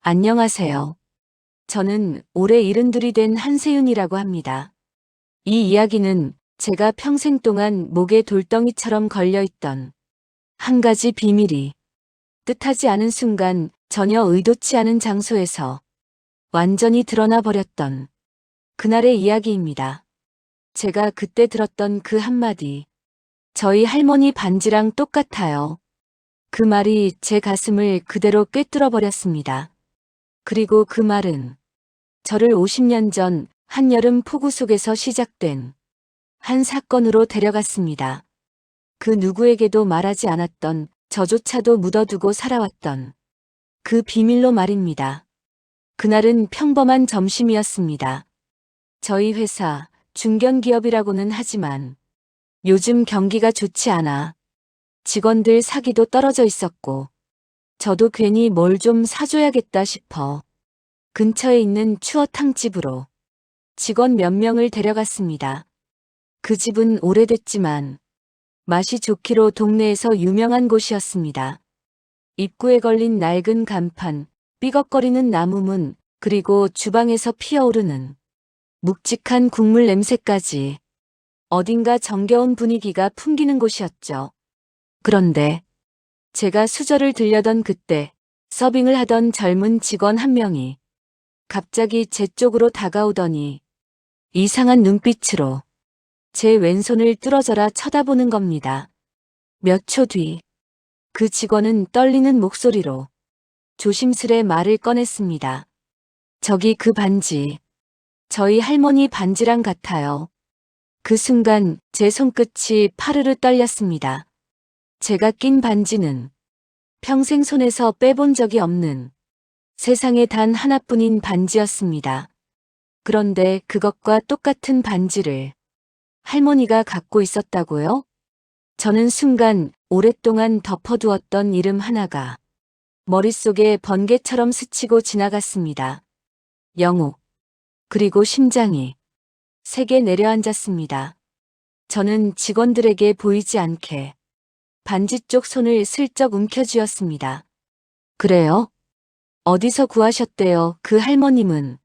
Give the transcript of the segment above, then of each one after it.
안녕하세요. 저는 올해 72이 된 한세윤이라고 합니다. 이 이야기는 제가 평생 동안 목에 돌덩이처럼 걸려있던 한 가지 비밀이 뜻하지 않은 순간 전혀 의도치 않은 장소에서 완전히 드러나 버렸던 그날의 이야기입니다. 제가 그때 들었던 그 한마디, 저희 할머니 반지랑 똑같아요. 그 말이 제 가슴을 그대로 꿰뚫어 버렸습니다. 그리고 그 말은 저를 50년 전 한여름 폭우 속에서 시작된 한 사건으로 데려갔습니다. 그 누구에게도 말하지 않았던, 저조차도 묻어두고 살아왔던 그 비밀로 말입니다. 그날은 평범한 점심이었습니다. 저희 회사, 중견기업이라고는 하지만 요즘 경기가 좋지 않아 직원들 사기도 떨어져 있었고, 저도 괜히 뭘 좀 사줘야겠다 싶어 근처에 있는 추어탕집으로 직원 몇 명을 데려갔습니다. 그 집은 오래됐지만 맛이 좋기로 동네에서 유명한 곳이었습니다. 입구에 걸린 낡은 간판, 삐걱거리는 나무문, 그리고 주방에서 피어오르는 묵직한 국물 냄새까지 어딘가 정겨운 분위기가 풍기는 곳이었죠. 그런데 제가 수저를 들려던 그때 서빙을 하던 젊은 직원 한 명이 갑자기 제 쪽으로 다가오더니 이상한 눈빛으로 제 왼손을 뚫어져라 쳐다보는 겁니다. 몇 초 뒤 그 직원은 떨리는 목소리로 조심스레 말을 꺼냈습니다. 저기 그 반지, 저희 할머니 반지랑 같아요. 그 순간 제 손끝이 파르르 떨렸습니다. 제가 낀 반지는 평생 손에서 빼본 적이 없는 세상에 단 하나뿐인 반지였습니다. 그런데 그것과 똑같은 반지를 할머니가 갖고 있었다고요? 저는 순간 오랫동안 덮어두었던 이름 하나가 머릿속에 번개처럼 스치고 지나갔습니다. 영옥. 그리고 심장이 세게 내려앉았습니다. 저는 직원들에게 보이지 않게 반지 쪽 손을 슬쩍 움켜쥐었습니다. 그래요? 어디서 구하셨대요, 그 할머님은?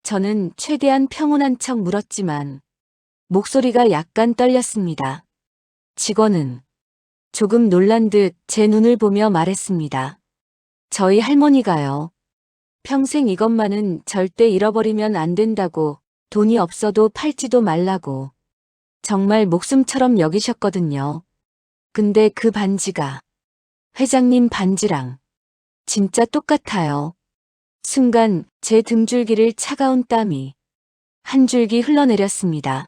저는 최대한 평온한 척 물었지만 목소리가 약간 떨렸습니다. 직원은 조금 놀란 듯 제 눈을 보며 말했습니다. 저희 할머니가요. 평생 이것만은 절대 잃어버리면 안 된다고, 돈이 없어도 팔지도 말라고 정말 목숨처럼 여기셨거든요. 근데 그 반지가 회장님 반지랑 진짜 똑같아요. 순간 제 등줄기를 차가운 땀이 한 줄기 흘러내렸습니다.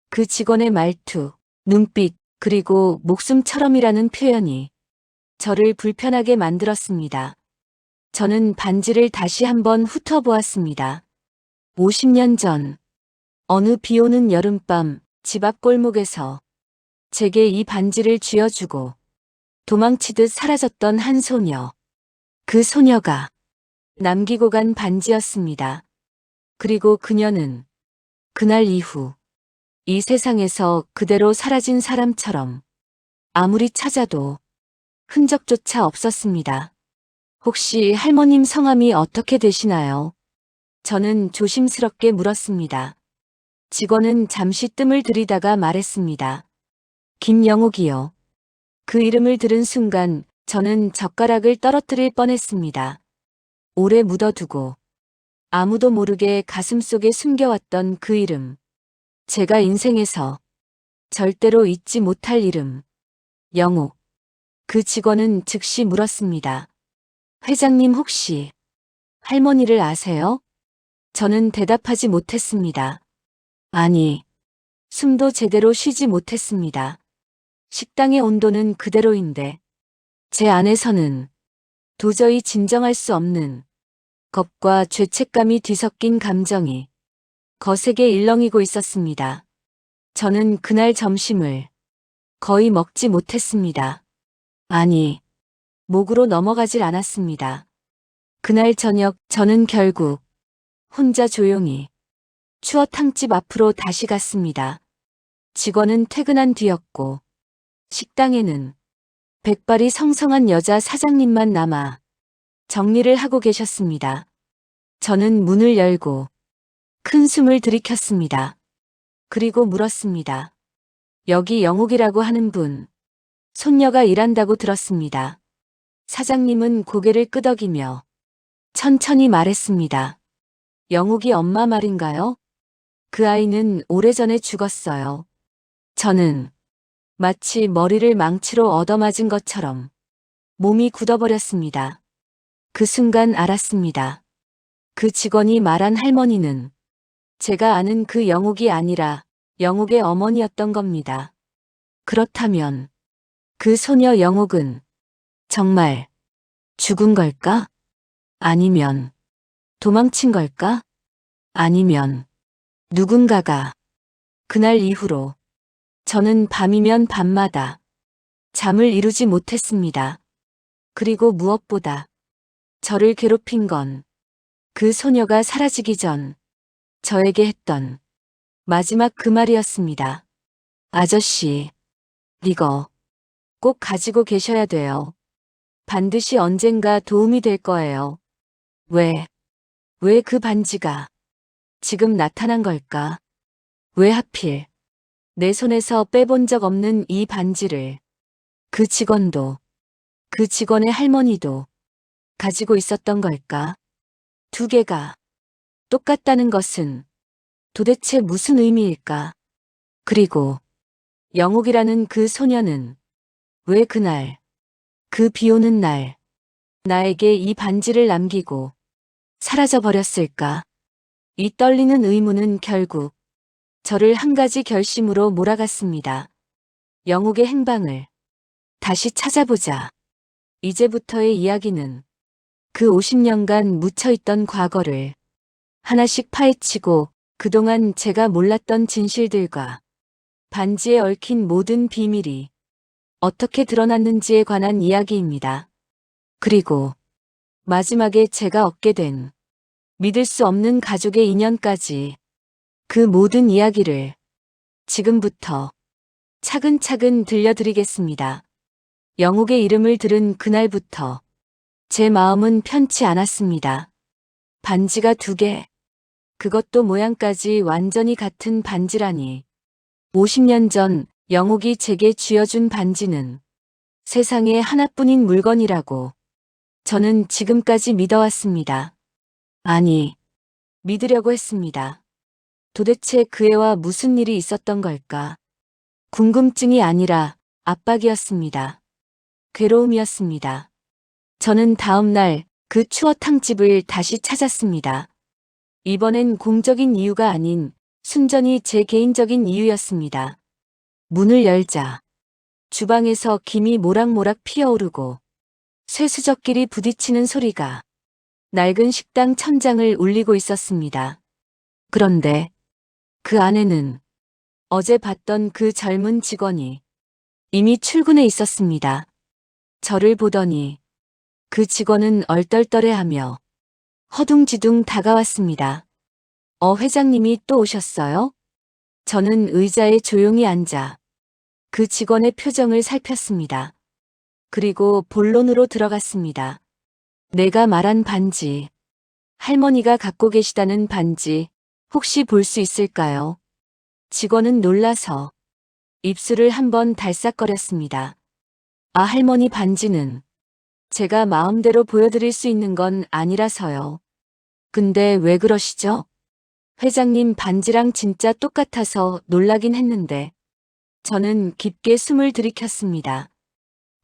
그 직원의 말투, 눈빛, 그리고 목숨처럼이라는 표현이 저를 불편하게 만들었습니다. 저는 반지를 다시 한번 훑어보았습니다. 50년 전, 어느 비 오는 여름밤 집 앞 골목에서 제게 이 반지를 쥐어주고 도망치듯 사라졌던 한 소녀. 그 소녀가 남기고 간 반지였습니다. 그리고 그녀는 그날 이후 이 세상에서 그대로 사라진 사람처럼 아무리 찾아도 흔적조차 없었습니다. 혹시 할머님 성함이 어떻게 되시나요? 저는 조심스럽게 물었습니다. 직원은 잠시 뜸을 들이다가 말했습니다. 김영옥이요. 그 이름을 들은 순간 저는 젓가락을 떨어뜨릴 뻔했습니다. 오래 묻어두고 아무도 모르게 가슴속에 숨겨왔던 그 이름. 제가 인생에서 절대로 잊지 못할 이름. 영옥. 그 직원은 즉시 물었습니다. 회장님 혹시 할머니를 아세요? 저는 대답하지 못했습니다. 아니, 숨도 제대로 쉬지 못했습니다. 식당의 온도는 그대로인데 제 안에서는 도저히 진정할 수 없는 겁과 죄책감이 뒤섞인 감정이 거세게 일렁이고 있었습니다. 저는 그날 점심을 거의 먹지 못했습니다. 아니, 목으로 넘어가질 않았습니다. 그날 저녁 저는 결국 혼자 조용히 추어탕집 앞으로 다시 갔습니다. 직원은 퇴근한 뒤였고 식당에는 백발이 성성한 여자 사장님만 남아 정리를 하고 계셨습니다. 저는 문을 열고 큰 숨을 들이켰습니다. 그리고 물었습니다. 여기 영옥이라고 하는 분, 손녀가 일한다고 들었습니다. 사장님은 고개를 끄덕이며 천천히 말했습니다. 영옥이 엄마 말인가요? 그 아이는 오래전에 죽었어요. 저는 마치 머리를 망치로 얻어맞은 것처럼 몸이 굳어버렸습니다. 그 순간 알았습니다. 그 직원이 말한 할머니는 제가 아는 그 영옥이 아니라 영옥의 어머니였던 겁니다. 그렇다면 그 소녀 영옥은 정말 죽은 걸까? 아니면 도망친 걸까? 아니면 누군가가 그날 이후로 저는 밤이면 밤마다 잠을 이루지 못했습니다. 그리고 무엇보다 저를 괴롭힌 건 그 소녀가 사라지기 전 저에게 했던 마지막 그 말이었습니다. 아저씨, 이거 꼭 가지고 계셔야 돼요. 반드시 언젠가 도움이 될 거예요. 왜 그 반지가 지금 나타난 걸까? 왜 하필 내 손에서 빼본 적 없는 이 반지를 그 직원도, 그 직원의 할머니도 가지고 있었던 걸까? 두 개가 똑같다는 것은 도대체 무슨 의미일까? 그리고 영옥이라는 그 소녀는 왜 그날, 그 비 오는 날, 나에게 이 반지를 남기고 사라져 버렸을까? 이 떨리는 의문은 결국 저를 한 가지 결심으로 몰아갔습니다. 영옥의 행방을 다시 찾아보자. 이제부터의 이야기는 그 50년간 묻혀있던 과거를 하나씩 파헤치고 그동안 제가 몰랐던 진실들과 반지에 얽힌 모든 비밀이 어떻게 드러났는지에 관한 이야기입니다. 그리고 마지막에 제가 얻게 된 믿을 수 없는 가족의 인연까지, 그 모든 이야기를 지금부터 차근차근 들려드리겠습니다. 영옥의 이름을 들은 그날부터 제 마음은 편치 않았습니다. 반지가 두 개, 그것도 모양까지 완전히 같은 반지라니. 50년 전 영옥이 제게 쥐어준 반지는 세상에 하나뿐인 물건이라고 저는 지금까지 믿어왔습니다. 아니, 믿으려고 했습니다. 도대체 그 애와 무슨 일이 있었던 걸까? 궁금증이 아니라 압박이었습니다. 괴로움이었습니다. 저는 다음 날 그 추어탕집을 다시 찾았습니다. 이번엔 공적인 이유가 아닌 순전히 제 개인적인 이유였습니다. 문을 열자 주방에서 김이 모락모락 피어오르고 쇠수저끼리 부딪히는 소리가 낡은 식당 천장을 울리고 있었습니다. 그런데 그 안에는 어제 봤던 그 젊은 직원이 이미 출근해 있었습니다. 저를 보더니 그 직원은 얼떨떨해하며 허둥지둥 다가왔습니다. 회장님이 또 오셨어요? 저는 의자에 조용히 앉아 그 직원의 표정을 살폈습니다. 그리고 본론으로 들어갔습니다. 내가 말한 반지, 할머니가 갖고 계시다는 반지, 혹시 볼 수 있을까요? 직원은 놀라서 입술을 한번 달싹거렸습니다. 아, 할머니 반지는 제가 마음대로 보여드릴 수 있는 건 아니라서요. 근데 왜 그러시죠? 회장님 반지랑 진짜 똑같아서 놀라긴 했는데 저는 깊게 숨을 들이켰습니다.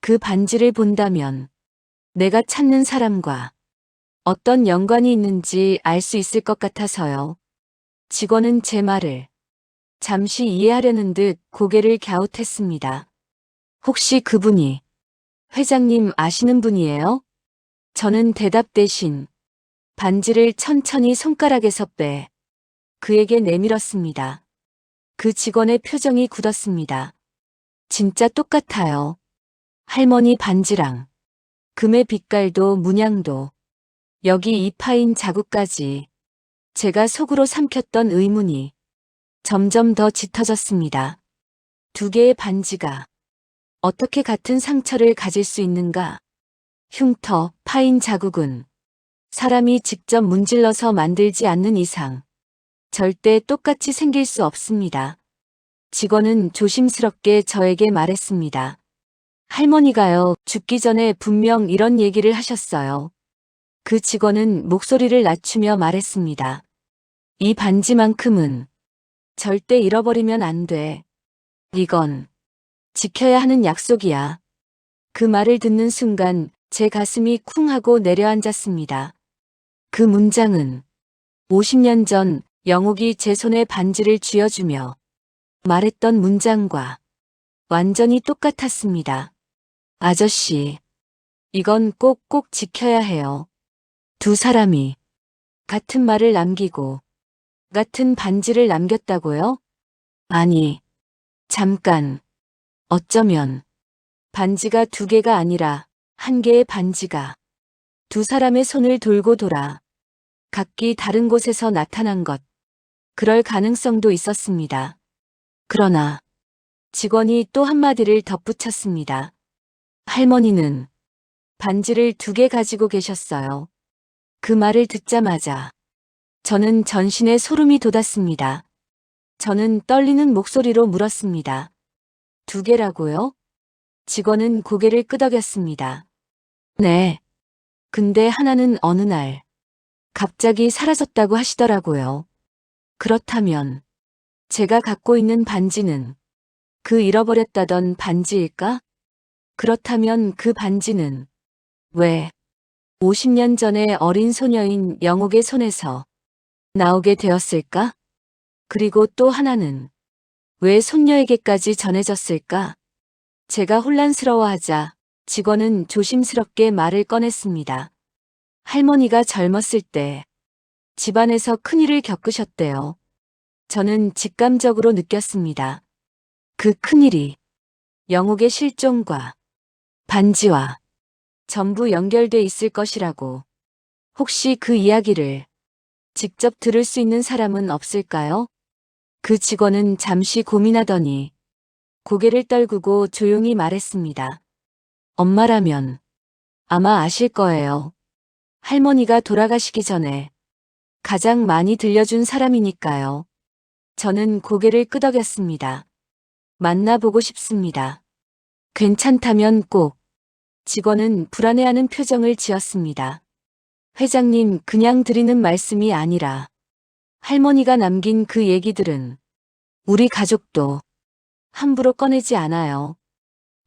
그 반지를 본다면 내가 찾는 사람과 어떤 연관이 있는지 알 수 있을 것 같아서요. 직원은 제 말을 잠시 이해하려는 듯 고개를 갸웃했습니다. 혹시 그분이 회장님 아시는 분이에요? 저는 대답 대신 반지를 천천히 손가락에서 빼 그에게 내밀었습니다. 그 직원의 표정이 굳었습니다. 진짜 똑같아요. 할머니 반지랑 금의 빛깔도 문양도 여기 이 파인 자국까지. 제가 속으로 삼켰던 의문이 점점 더 짙어졌습니다. 두 개의 반지가 어떻게 같은 상처를 가질 수 있는가? 흉터, 파인 자국은 사람이 직접 문질러서 만들지 않는 이상 절대 똑같이 생길 수 없습니다. 직원은 조심스럽게 저에게 말했습니다. 할머니가요, 죽기 전에 분명 이런 얘기를 하셨어요. 그 직원은 목소리를 낮추며 말했습니다. 이 반지만큼은 절대 잃어버리면 안 돼. 이건 지켜야 하는 약속이야. 그 말을 듣는 순간 제 가슴이 쿵 하고 내려앉았습니다. 그 문장은 50년 전 영옥이 제 손에 반지를 쥐어주며 말했던 문장과 완전히 똑같았습니다. 아저씨, 이건 꼭꼭 지켜야 해요. 두 사람이 같은 말을 남기고 같은 반지를 남겼다고요? 아니, 잠깐. 어쩌면 반지가 두 개가 아니라 한 개의 반지가 두 사람의 손을 돌고 돌아 각기 다른 곳에서 나타난 것. 그럴 가능성도 있었습니다. 그러나 직원이 또 한마디를 덧붙였습니다. 할머니는 반지를 두 개 가지고 계셨어요. 그 말을 듣자마자 저는 전신에 소름이 돋았습니다. 저는 떨리는 목소리로 물었습니다. 두 개라고요? 직원은 고개를 끄덕였습니다. 네. 근데 하나는 어느 날 갑자기 사라졌다고 하시더라고요. 그렇다면 제가 갖고 있는 반지는 그 잃어버렸다던 반지일까? 그렇다면 그 반지는 왜 50년 전에 어린 소녀인 영옥의 손에서 나오게 되었을까? 그리고 또 하나는 왜 손녀에게까지 전해졌을까? 제가 혼란스러워하자 직원은 조심스럽게 말을 꺼냈습니다. 할머니가 젊었을 때 집안에서 큰일을 겪으셨대요. 저는 직감적으로 느꼈습니다. 그 큰일이 영옥의 실종과 반지와 전부 연결돼 있을 것이라고. 혹시 그 이야기를 직접 들을 수 있는 사람은 없을까요? 그 직원은 잠시 고민하더니 고개를 떨구고 조용히 말했습니다. 엄마라면 아마 아실 거예요. 할머니가 돌아가시기 전에 가장 많이 들려준 사람이니까요. 저는 고개를 끄덕였습니다. 만나보고 싶습니다. 괜찮다면 꼭. 직원은 불안해하는 표정을 지었습니다. 회장님, 그냥 드리는 말씀이 아니라 할머니가 남긴 그 얘기들은 우리 가족도 함부로 꺼내지 않아요.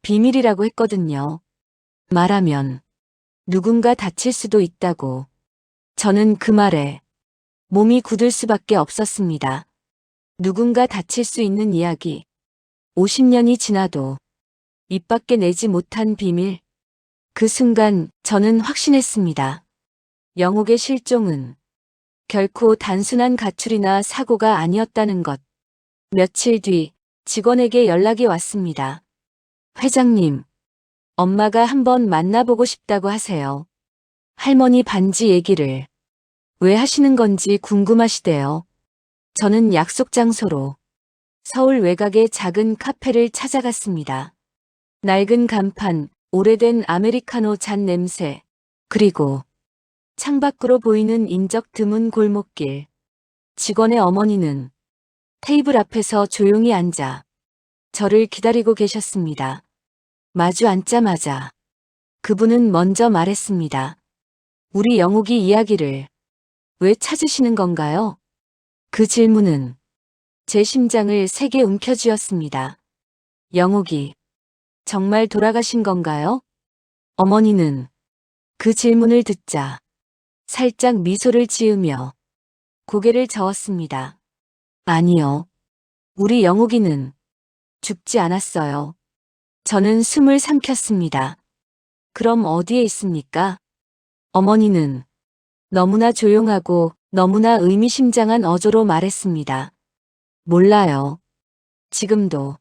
비밀이라고 했거든요. 말하면 누군가 다칠 수도 있다고. 저는 그 말에 몸이 굳을 수밖에 없었습니다. 누군가 다칠 수 있는 이야기. 50년이 지나도 입 밖에 내지 못한 비밀. 그 순간 저는 확신했습니다. 영옥의 실종은 결코 단순한 가출이나 사고가 아니었다는 것. 며칠 뒤 직원에게 연락이 왔습니다. 회장님, 엄마가 한번 만나보고 싶다고 하세요. 할머니 반지 얘기를 왜 하시는 건지 궁금하시대요. 저는 약속 장소로 서울 외곽의 작은 카페를 찾아갔습니다. 낡은 간판, 오래된 아메리카노 잔 냄새, 그리고 창밖으로 보이는 인적 드문 골목길. 직원의 어머니는 테이블 앞에서 조용히 앉아 저를 기다리고 계셨습니다. 마주 앉자마자 그분은 먼저 말했습니다. 우리 영옥이 이야기를 왜 찾으시는 건가요? 그 질문은 제 심장을 세게 움켜쥐었습니다. 영옥이 정말 돌아가신 건가요? 어머니는 그 질문을 듣자 살짝 미소를 지으며 고개를 저었습니다. 아니요. 우리 영옥이는 죽지 않았어요. 저는 숨을 삼켰습니다. 그럼 어디에 있습니까? 어머니는 너무나 조용하고 너무나 의미심장한 어조로 말했습니다. 몰라요. 지금도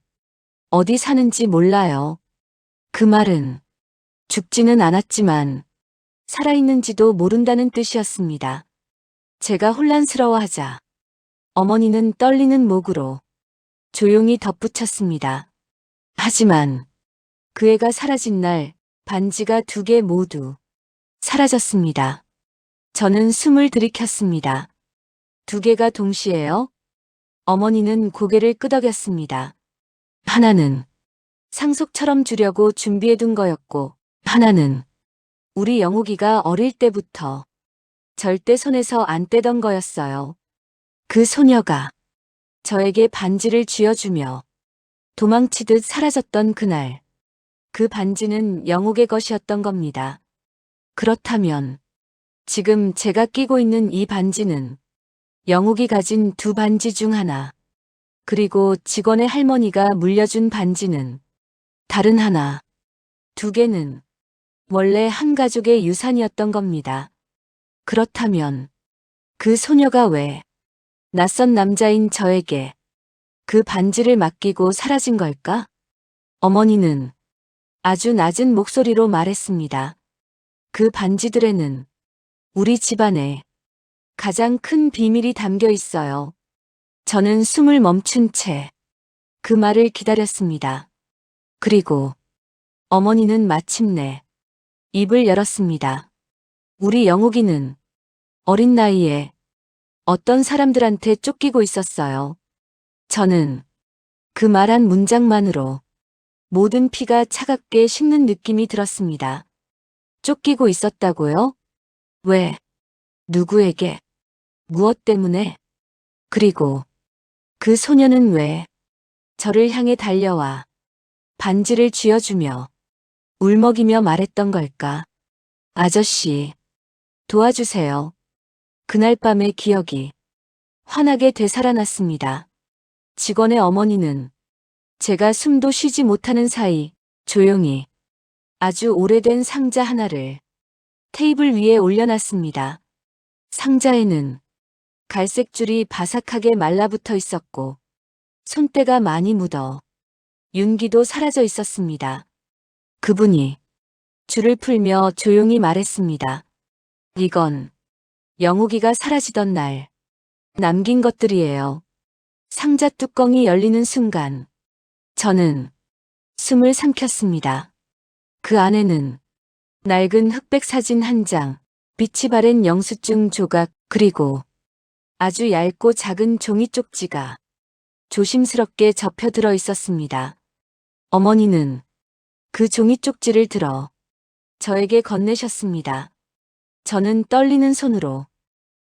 어디 사는지 몰라요. 그 말은 죽지는 않았지만 살아있는지도 모른다는 뜻이었습니다. 제가 혼란스러워하자 어머니는 떨리는 목으로 조용히 덧붙였습니다. 하지만 그 애가 사라진 날 반지가 2개 모두 사라졌습니다. 저는 숨을 들이켰습니다. 2개가 동시에요? 어머니는 고개를 끄덕였습니다. 하나는 상속처럼 주려고 준비해둔 거였고, 하나는 우리 영욱이가 어릴 때부터 절대 손에서 안 떼던 거였어요. 그 소녀가 저에게 반지를 쥐어주며 도망치듯 사라졌던 그날, 그 반지는 영욱의 것이었던 겁니다. 그렇다면 지금 제가 끼고 있는 이 반지는 영욱이 가진 2반지 중 하나, 그리고 직원의 할머니가 물려준 반지는 다른 하나, 2개는 원래 한 가족의 유산이었던 겁니다. 그렇다면 그 소녀가 왜 낯선 남자인 저에게 그 반지를 맡기고 사라진 걸까? 어머니는 아주 낮은 목소리로 말했습니다. 그 반지들에는 우리 집안에 가장 큰 비밀이 담겨 있어요. 저는 숨을 멈춘 채 그 말을 기다렸습니다. 그리고 어머니는 마침내 입을 열었습니다. 우리 영욱이는 어린 나이에 어떤 사람들한테 쫓기고 있었어요. 저는 그 말 한 문장만으로 모든 피가 차갑게 식는 느낌이 들었습니다. 쫓기고 있었다고요? 왜? 누구에게? 무엇 때문에? 그리고 그 소녀는 왜 저를 향해 달려와 반지를 쥐어주며 울먹이며 말했던 걸까? 아저씨, 도와주세요. 그날 밤의 기억이 환하게 되살아났습니다. 직원의 어머니는 제가 숨도 쉬지 못하는 사이 조용히 아주 오래된 상자 하나를 테이블 위에 올려놨습니다. 상자에는 갈색 줄이 바삭하게 말라붙어 있었고 손때가 많이 묻어 윤기도 사라져 있었습니다. 그분이 줄을 풀며 조용히 말했습니다. 이건 영욱이가 사라지던 날 남긴 것들이에요. 상자 뚜껑이 열리는 순간 저는 숨을 삼켰습니다. 그 안에는 낡은 흑백 사진 한 장, 빛이 바랜 영수증 조각, 그리고 아주 얇고 작은 종이 쪽지가 조심스럽게 접혀 들어 있었습니다. 어머니는 그 종이 쪽지를 들어 저에게 건네셨습니다. 저는 떨리는 손으로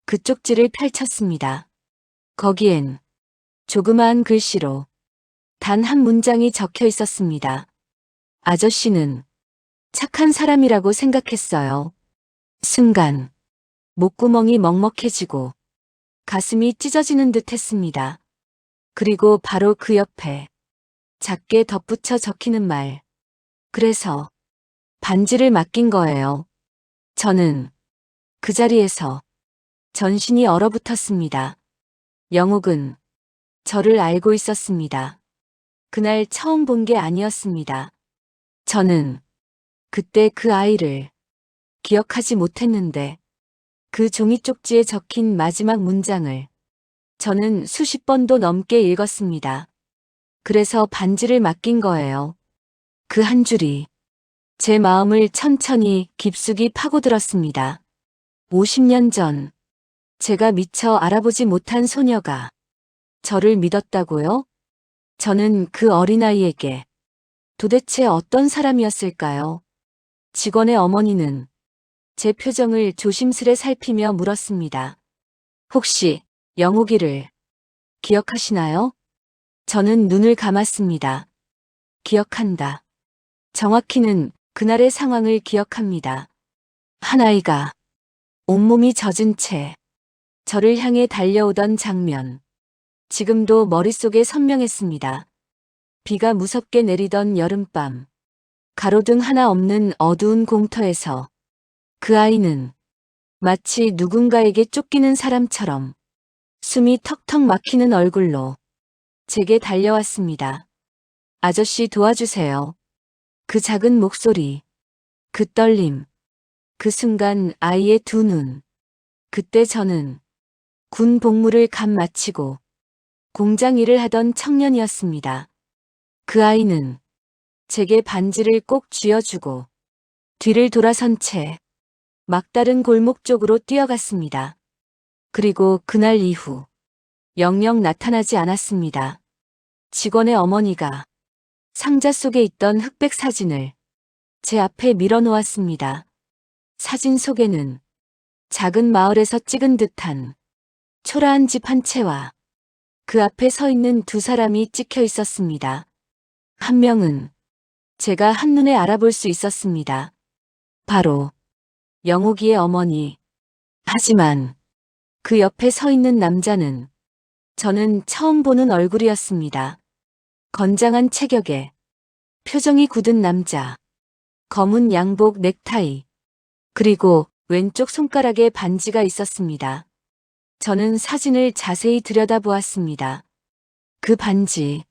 그 쪽지를 펼쳤습니다. 거기엔 조그마한 글씨로 단 한 문장이 적혀 있었습니다. 아저씨는 착한 사람이라고 생각했어요. 순간 목구멍이 먹먹해지고 가슴이 찢어지는 듯 했습니다. 그리고 바로 그 옆에 작게 덧붙여 적히는 말. 그래서 반지를 맡긴 거예요. 저는 그 자리에서 전신이 얼어붙었습니다. 영욱은 저를 알고 있었습니다. 그날 처음 본 게 아니었습니다. 저는 그때 그 아이를 기억하지 못했는데 그 종이 쪽지에 적힌 마지막 문장을 저는 수십 번도 넘게 읽었습니다. 그래서 반지를 맡긴 거예요. 그 한 줄이 제 마음을 천천히 깊숙이 파고들었습니다. 50년 전 제가 미처 알아보지 못한 소녀가 저를 믿었다고요? 저는 그 어린아이에게 도대체 어떤 사람이었을까요? 직원의 어머니는 제 표정을 조심스레 살피며 물었습니다. 혹시 영욱이를 기억하시나요? 저는 눈을 감았습니다. 기억한다. 정확히는 그날의 상황을 기억합니다. 한 아이가 온몸이 젖은 채 저를 향해 달려오던 장면. 지금도 머릿속에 선명했습니다. 비가 무섭게 내리던 여름밤. 가로등 하나 없는 어두운 공터에서 그 아이는 마치 누군가에게 쫓기는 사람처럼 숨이 턱턱 막히는 얼굴로 제게 달려왔습니다. 아저씨 도와주세요. 그 작은 목소리, 그 떨림, 그 순간 아이의 2눈. 그때 저는 군 복무를 갓 마치고 공장 일을 하던 청년이었습니다. 그 아이는 제게 반지를 꼭 쥐어주고 뒤를 돌아선 채 막다른 골목 쪽으로 뛰어갔습니다. 그리고 그날 이후 영영 나타나지 않았습니다. 직원의 어머니가 상자 속에 있던 흑백 사진을 제 앞에 밀어놓았습니다. 사진 속에는 작은 마을에서 찍은 듯한 초라한 집 한 채와 그 앞에 서 있는 두 사람이 찍혀 있었습니다. 한 명은 제가 한눈에 알아볼 수 있었습니다. 바로 영옥이의 어머니. 하지만 그 옆에 서 있는 남자는 저는 처음 보는 얼굴이었습니다. 건장한 체격에 표정이 굳은 남자, 검은 양복 넥타이, 그리고 왼쪽 손가락에 반지가 있었습니다. 저는 사진을 자세히 들여다보았습니다. 그 반지,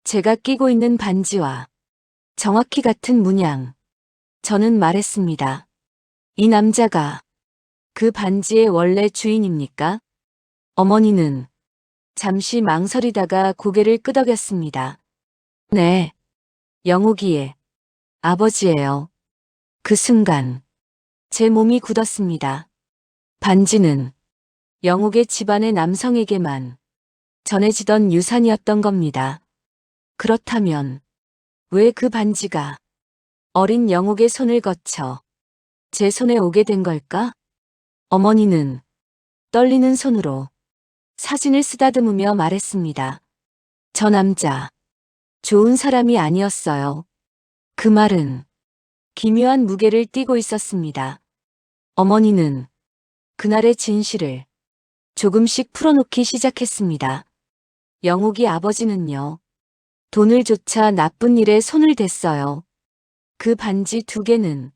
제가 끼고 있는 반지와 정확히 같은 문양. 저는 말했습니다. 이 남자가 그 반지의 원래 주인입니까? 어머니는 잠시 망설이다가 고개를 끄덕였습니다. 네, 영옥이의 아버지예요. 그 순간 제 몸이 굳었습니다. 반지는 영옥의 집안의 남성에게만 전해지던 유산이었던 겁니다. 그렇다면 왜 그 반지가 어린 영옥의 손을 거쳐 제 손에 오게 된 걸까? 어머니는 떨리는 손으로 사진을 쓰다듬으며 말했습니다. 저 남자, 좋은 사람이 아니었어요. 그 말은 기묘한 무게를 띠고 있었습니다. 어머니는 그날의 진실을 조금씩 풀어놓기 시작했습니다. 영옥이 아버지는요, 돈을 조차 나쁜 일에 손을 댔어요. 그 반지 2개는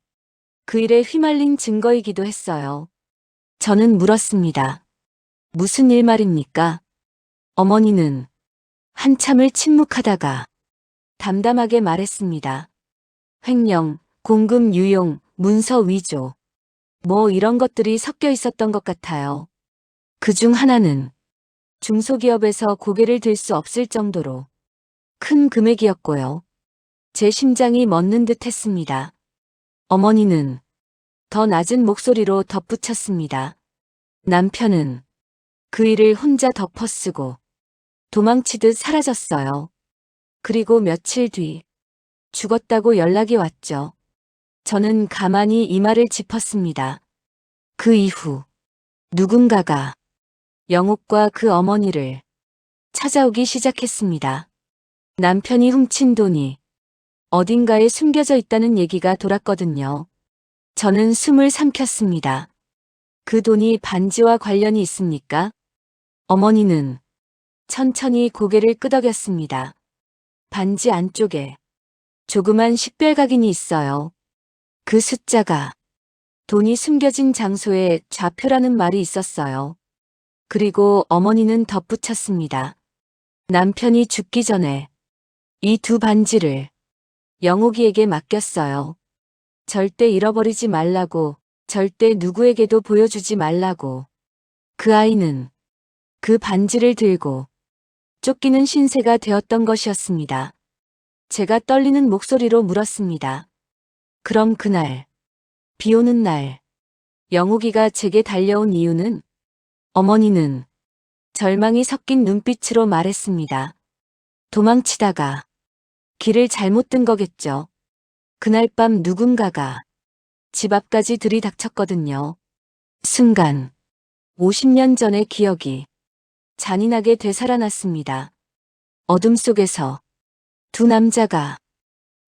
그 일에 휘말린 증거이기도 했어요. 저는 물었습니다. 무슨 일 말입니까? 어머니는 한참을 침묵하다가 담담하게 말했습니다. 횡령, 공금 유용, 문서 위조. 뭐 이런 것들이 섞여 있었던 것 같아요. 그중 하나는 중소기업에서 고개를 들 수 없을 정도로 큰 금액이었고요. 제 심장이 멎는 듯 했습니다. 어머니는 더 낮은 목소리로 덧붙였습니다. 남편은 그 일을 혼자 덮어쓰고 도망치듯 사라졌어요. 그리고 며칠 뒤 죽었다고 연락이 왔죠. 저는 가만히 이마를 짚었습니다. 그 이후 누군가가 영옥과 그 어머니를 찾아오기 시작했습니다. 남편이 훔친 돈이 어딘가에 숨겨져 있다는 얘기가 돌았거든요. 저는 숨을 삼켰습니다. 그 돈이 반지와 관련이 있습니까? 어머니는 천천히 고개를 끄덕였습니다. 반지 안쪽에 조그만 식별각인이 있어요. 그 숫자가 돈이 숨겨진 장소에 좌표라는 말이 있었어요. 그리고 어머니는 덧붙였습니다. 남편이 죽기 전에 이 2 반지를 영옥이에게 맡겼어요. 절대 잃어버리지 말라고, 절대 누구에게도 보여주지 말라고. 그 아이는 그 반지를 들고 쫓기는 신세가 되었던 것이었습니다. 제가 떨리는 목소리로 물었습니다. 그럼 그날, 비 오는 날, 영옥이가 제게 달려온 이유는? 어머니는 절망이 섞인 눈빛으로 말했습니다. 도망치다가 길을 잘못 든 거겠죠. 그날 밤 누군가가 집 앞까지 들이닥쳤거든요. 순간 50년 전의 기억이 잔인하게 되살아났습니다. 어둠 속에서 2 남자가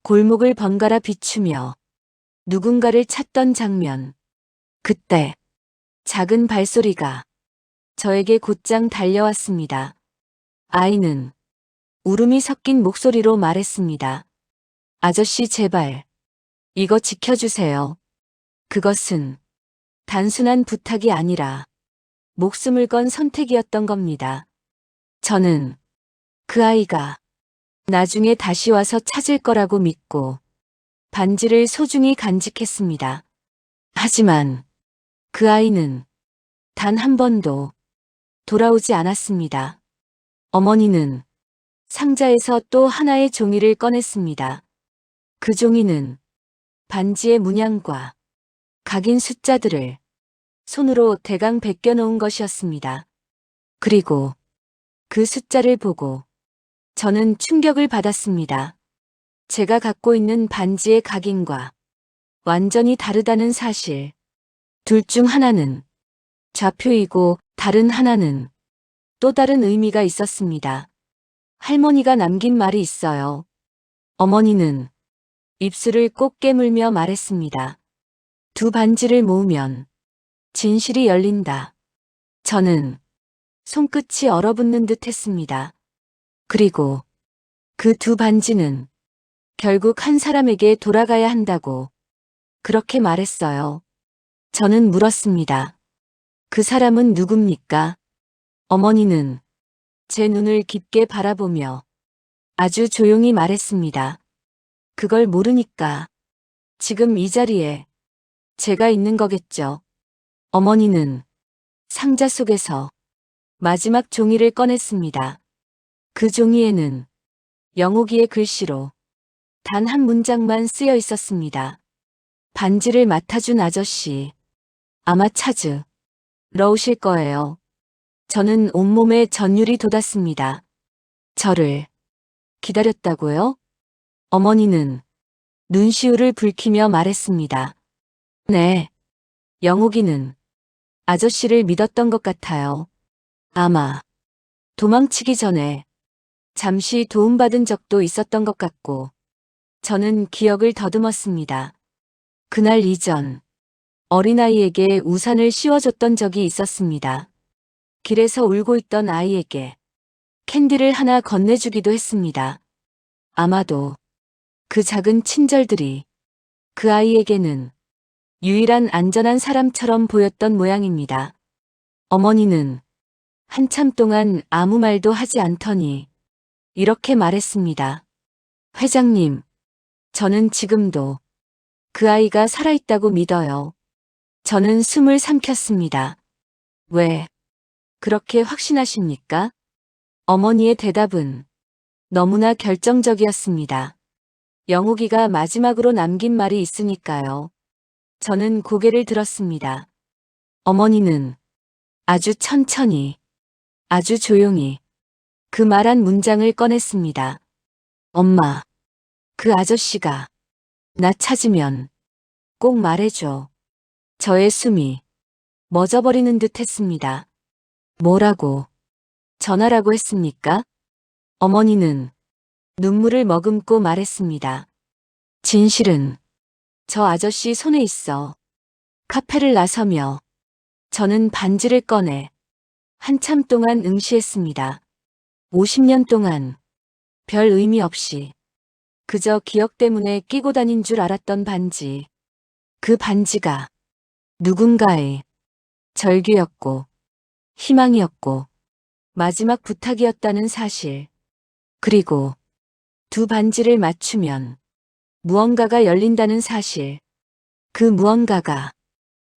골목을 번갈아 비추며 누군가를 찾던 장면. 그때 작은 발소리가 저에게 곧장 달려왔습니다. 아이는 울음이 섞인 목소리로 말했습니다. 아저씨 제발 이거 지켜주세요. 그것은 단순한 부탁이 아니라 목숨을 건 선택이었던 겁니다. 저는 그 아이가 나중에 다시 와서 찾을 거라고 믿고 반지를 소중히 간직했습니다. 하지만 그 아이는 단 한 번도 돌아오지 않았습니다. 어머니는 상자에서 또 하나의 종이를 꺼냈습니다. 그 종이는 반지의 문양과 각인 숫자들을 손으로 대강 베껴놓은 것이었습니다. 그리고 그 숫자를 보고 저는 충격을 받았습니다. 제가 갖고 있는 반지의 각인과 완전히 다르다는 사실. 둘 중 하나는 좌표이고 다른 하나는 또 다른 의미가 있었습니다. 할머니가 남긴 말이 있어요. 어머니는 입술을 꼭 깨물며 말했습니다. 두 반지를 모으면 진실이 열린다. 저는 손끝이 얼어붙는 듯 했습니다. 그리고 그 두 반지는 결국 한 사람에게 돌아가야 한다고 그렇게 말했어요. 저는 물었습니다. 그 사람은 누굽니까? 어머니는 제 눈을 깊게 바라보며 아주 조용히 말했습니다. 그걸 모르니까 지금 이 자리에 제가 있는 거겠죠. 어머니는 상자 속에서 마지막 종이를 꺼냈습니다. 그 종이에는 영옥이의 글씨로 단 한 문장만 쓰여 있었습니다. 반지를 맡아준 아저씨, 아마 찾으러 오실 거예요. 저는 온몸에 전율이 돋았습니다. 저를 기다렸다고요? 어머니는 눈시울을 붉히며 말했습니다. 네. 영옥이는 아저씨를 믿었던 것 같아요. 아마 도망치기 전에 잠시 도움받은 적도 있었던 것 같고, 저는 기억을 더듬었습니다. 그날 이전 어린아이에게 우산을 씌워줬던 적이 있었습니다. 길에서 울고 있던 아이에게 캔디를 하나 건네주기도 했습니다. 아마도 그 작은 친절들이 그 아이에게는 유일한 안전한 사람처럼 보였던 모양입니다. 어머니는 한참 동안 아무 말도 하지 않더니 이렇게 말했습니다. 회장님, 저는 지금도 그 아이가 살아있다고 믿어요. 저는 숨을 삼켰습니다. 왜 그렇게 확신하십니까? 어머니의 대답은 너무나 결정적이었습니다. 영옥이가 마지막으로 남긴 말이 있으니까요. 저는 고개를 들었습니다. 어머니는 아주 천천히, 아주 조용히 그 말한 문장을 꺼냈습니다. 엄마, 그 아저씨가 나 찾으면 꼭 말해줘. 저의 숨이 멎어버리는 듯 했습니다. 뭐라고? 전화라고 했습니까? 어머니는 눈물을 머금고 말했습니다. 진실은 저 아저씨 손에 있어. 카페를 나서며 저는 반지를 꺼내 한참 동안 응시했습니다. 50년 동안 별 의미 없이 그저 기억 때문에 끼고 다닌 줄 알았던 반지. 그 반지가 누군가의 절규였고 희망이었고 마지막 부탁이었다는 사실. 그리고 두 반지를 맞추면 무언가가 열린다는 사실. 그 무언가가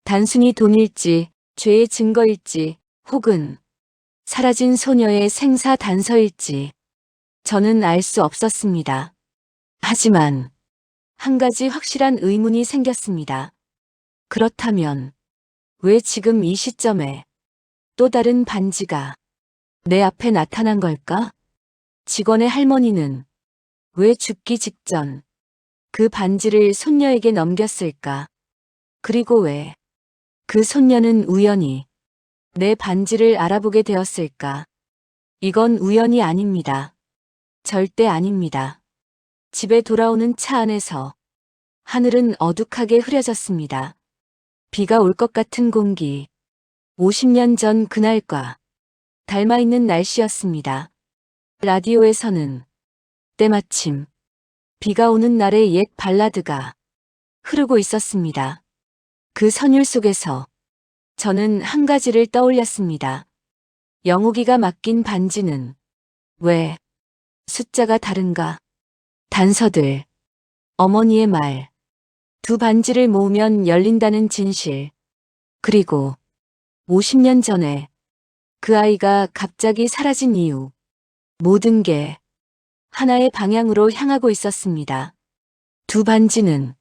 단순히 돈일지, 죄의 증거일지, 혹은 사라진 소녀의 생사 단서일지 저는 알 수 없었습니다. 하지만 한 가지 확실한 의문이 생겼습니다. 그렇다면 왜 지금 이 시점에 또 다른 반지가 내 앞에 나타난 걸까? 직원의 할머니는 왜 죽기 직전 그 반지를 손녀에게 넘겼을까? 그리고 왜 그 손녀는 우연히 내 반지를 알아보게 되었을까? 이건 우연이 아닙니다. 절대 아닙니다. 집에 돌아오는 차 안에서 하늘은 어둑하게 흐려졌습니다. 비가 올 것 같은 공기. 50년 전 그날과 닮아있는 날씨였습니다. 라디오에서는 때마침 비가 오는 날의 옛 발라드가 흐르고 있었습니다. 그 선율 속에서 저는 한 가지를 떠올렸습니다. 영옥이가 맡긴 반지는 왜 숫자가 다른가? 단서들, 어머니의 말, 두 반지를 모으면 열린다는 진실, 그리고 50년 전에 그 아이가 갑자기 사라진 이유, 모든 게 하나의 방향으로 향하고 있었습니다. 두 반지는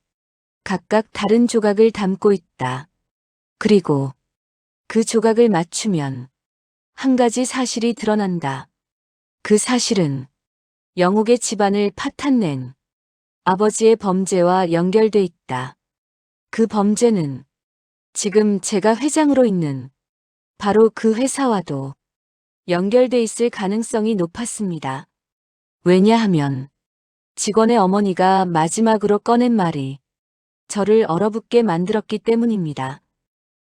각각 다른 조각을 담고 있다. 그리고 그 조각을 맞추면 한 가지 사실이 드러난다. 그 사실은 영옥의 집안을 파탄낸 아버지의 범죄와 연결돼 있다. 그 범죄는 지금 제가 회장으로 있는 바로 그 회사와도 연결돼 있을 가능성이 높았습니다. 왜냐하면 직원의 어머니가 마지막으로 꺼낸 말이 저를 얼어붙게 만들었기 때문입니다.